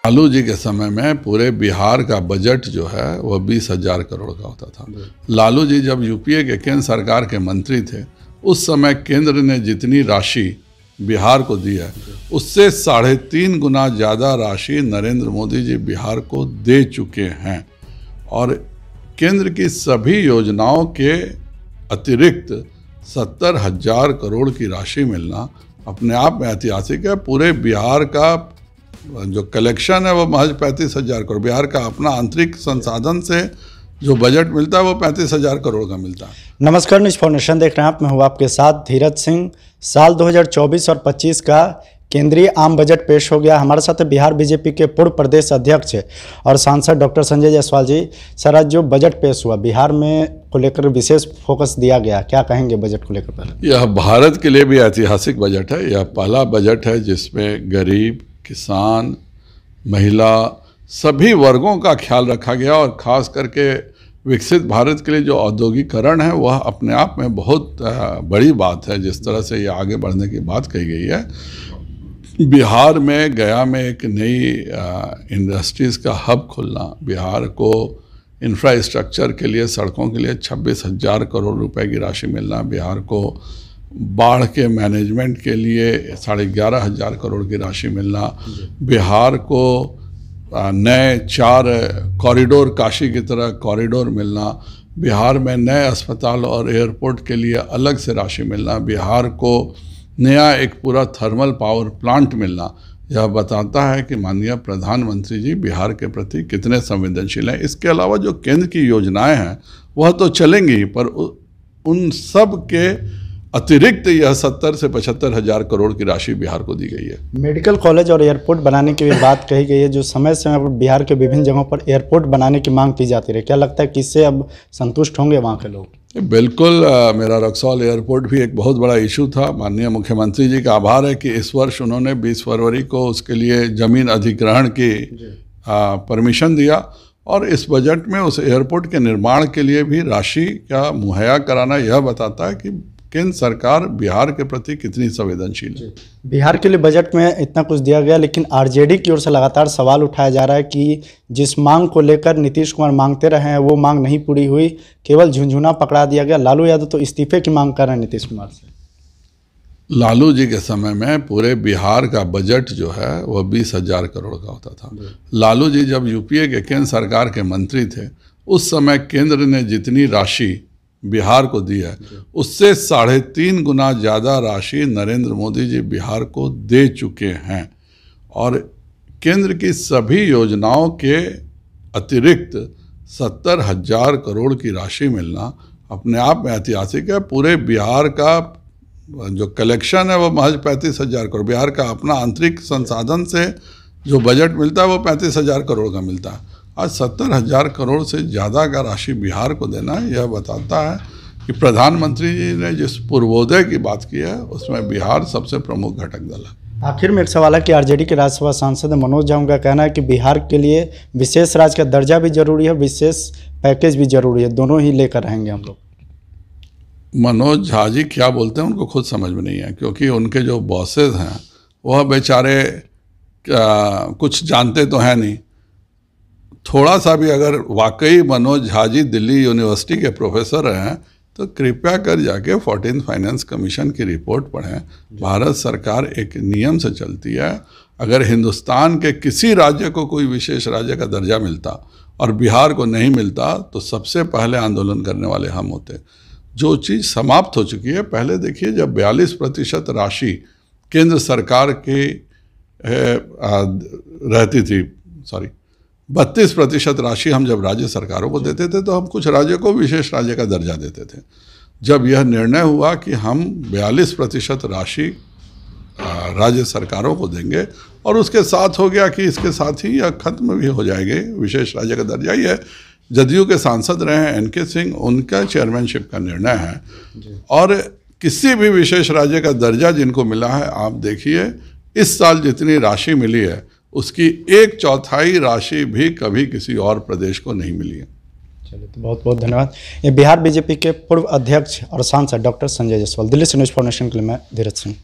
लालू जी के समय में पूरे बिहार का बजट जो है वह 20,000 करोड़ का होता था। लालू जी जब यूपीए के केंद्र सरकार के मंत्री थे, उस समय केंद्र ने जितनी राशि बिहार को दी है उससे 3.5 गुना ज़्यादा राशि नरेंद्र मोदी जी बिहार को दे चुके हैं। और केंद्र की सभी योजनाओं के अतिरिक्त 70,000 करोड़ की राशि मिलना अपने आप में ऐतिहासिक है। पूरे बिहार का जो कलेक्शन है वो महज 35,000 करोड़, बिहार का अपना आंतरिक संसाधन से जो बजट मिलता है वो 35,000 करोड़ का मिलता है। नमस्कार, न्यूज़ फाउंडेशन देख रहे हैं आप, मैं हूँ आपके साथ धीरज सिंह। साल 2024 और 25 का केंद्रीय आम बजट पेश हो गया। हमारे साथ बिहार बीजेपी के पूर्व प्रदेश अध्यक्ष और सांसद डॉक्टर संजय जायसवाल जी। सर, आज जो बजट पेश हुआ बिहार में को लेकर विशेष फोकस दिया गया, क्या कहेंगे बजट को लेकर? पहले यह भारत के लिए भी ऐतिहासिक बजट है। यह पहला बजट है जिसमें गरीब, किसान, महिला सभी वर्गों का ख्याल रखा गया और ख़ास करके विकसित भारत के लिए जो औद्योगिकरण है वह अपने आप में बहुत बड़ी बात है। जिस तरह से ये आगे बढ़ने की बात कही गई है, बिहार में गया में एक नई इंडस्ट्रीज़ का हब खुलना, बिहार को इंफ्रास्ट्रक्चर के लिए, सड़कों के लिए 26,000 करोड़ रुपए की राशि मिलना, बिहार को बाढ़ के मैनेजमेंट के लिए 11,500 करोड़ की राशि मिलना, बिहार को नए 4 कॉरिडोर, काशी की तरह कॉरिडोर मिलना, बिहार में नए अस्पताल और एयरपोर्ट के लिए अलग से राशि मिलना, बिहार को नया एक पूरा थर्मल पावर प्लांट मिलना, यह बताता है कि माननीय प्रधानमंत्री जी बिहार के प्रति कितने संवेदनशील हैं। इसके अलावा जो केंद्र की योजनाएं हैं वह तो चलेंगी, पर उन सब के अतिरिक्त यह 70 से 75,000 करोड़ की राशि बिहार को दी गई है। मेडिकल कॉलेज और एयरपोर्ट बनाने की भी बात कही गई है। जो समय समय पर बिहार के विभिन्न जगहों पर एयरपोर्ट बनाने की मांग की जाती रही, क्या लगता है कि इससे अब संतुष्ट होंगे वहाँ के लोग? बिल्कुल। मेरा रक्सौल एयरपोर्ट भी एक बहुत बड़ा इशू था। माननीय मुख्यमंत्री जी का आभार है कि इस वर्ष उन्होंने 20 फरवरी को उसके लिए ज़मीन अधिग्रहण की परमिशन दिया और इस बजट में उस एयरपोर्ट के निर्माण के लिए भी राशि का मुहैया कराना यह बताता है कि केंद्र सरकार बिहार के प्रति कितनी संवेदनशील है। बिहार के लिए बजट में इतना कुछ दिया गया, लेकिन आरजेडी की ओर से लगातार सवाल उठाया जा रहा है कि जिस मांग को लेकर नीतीश कुमार मांगते रहे हैं वो मांग नहीं पूरी हुई, केवल झुंझुना पकड़ा दिया गया। लालू यादव तो इस्तीफे की मांग कर रहे हैं नीतीश कुमार से। लालू जी के समय में पूरे बिहार का बजट जो है वह 20,000 करोड़ का होता था। लालू जी जब यूपीए के केंद्र सरकार के मंत्री थे, उस समय केंद्र ने जितनी राशि बिहार को दी है उससे 3.5 गुना ज़्यादा राशि नरेंद्र मोदी जी बिहार को दे चुके हैं। और केंद्र की सभी योजनाओं के अतिरिक्त 70,000 करोड़ की राशि मिलना अपने आप में ऐतिहासिक है। पूरे बिहार का जो कलेक्शन है वो महज 35,000 करोड़, बिहार का अपना आंतरिक संसाधन से जो बजट मिलता है वो 35,000 करोड़ का मिलता है। आज 70,000 करोड़ से ज़्यादा का राशि बिहार को देना यह बताता है कि प्रधानमंत्री जी ने जिस पूर्वोदय की बात की है उसमें बिहार सबसे प्रमुख घटक दल है। आखिर में एक सवाल है कि आरजेडी के राज्यसभा सांसद मनोज झा का कहना है कि बिहार के लिए विशेष राज्य का दर्जा भी जरूरी है, विशेष पैकेज भी जरूरी है, दोनों ही लेकर रहेंगे हम लोग। मनोज झा जी क्या बोलते हैं उनको खुद समझ में नहीं है, क्योंकि उनके जो बॉसेज हैं वह बेचारे कुछ जानते तो हैं नहीं। थोड़ा सा भी अगर वाकई मनोज झा जी दिल्ली यूनिवर्सिटी के प्रोफेसर हैं तो कृपया कर जाके 14th फाइनेंस कमीशन की रिपोर्ट पढ़ें। भारत सरकार एक नियम से चलती है। अगर हिंदुस्तान के किसी राज्य को कोई विशेष राज्य का दर्जा मिलता और बिहार को नहीं मिलता तो सबसे पहले आंदोलन करने वाले हम होते। जो चीज़ समाप्त हो चुकी है, पहले देखिए जब 42% राशि केंद्र सरकार की रहती थी, 32% राशि हम जब राज्य सरकारों को देते थे तो हम कुछ राज्यों को विशेष राज्य का दर्जा देते थे। जब यह निर्णय हुआ कि हम 42% राशि राज्य सरकारों को देंगे और उसके साथ हो गया कि इसके साथ ही यह खत्म भी हो जाएगी विशेष राज्य का दर्जा। ही है जदयू के सांसद रहे हैं NK सिंह, उनका चेयरमैनशिप का निर्णय है। और किसी भी विशेष राज्य का दर्जा जिनको मिला है, आप देखिए इस साल जितनी राशि मिली है उसकी 1/4 राशि भी कभी किसी और प्रदेश को नहीं मिली है। चलिए, तो बहुत बहुत धन्यवाद। ये बिहार बीजेपी के पूर्व अध्यक्ष और सांसद डॉक्टर संजय जायसवाल। दिल्ली से न्यूज़ फाउंडेशन के लिए मैं धीरज सिंह।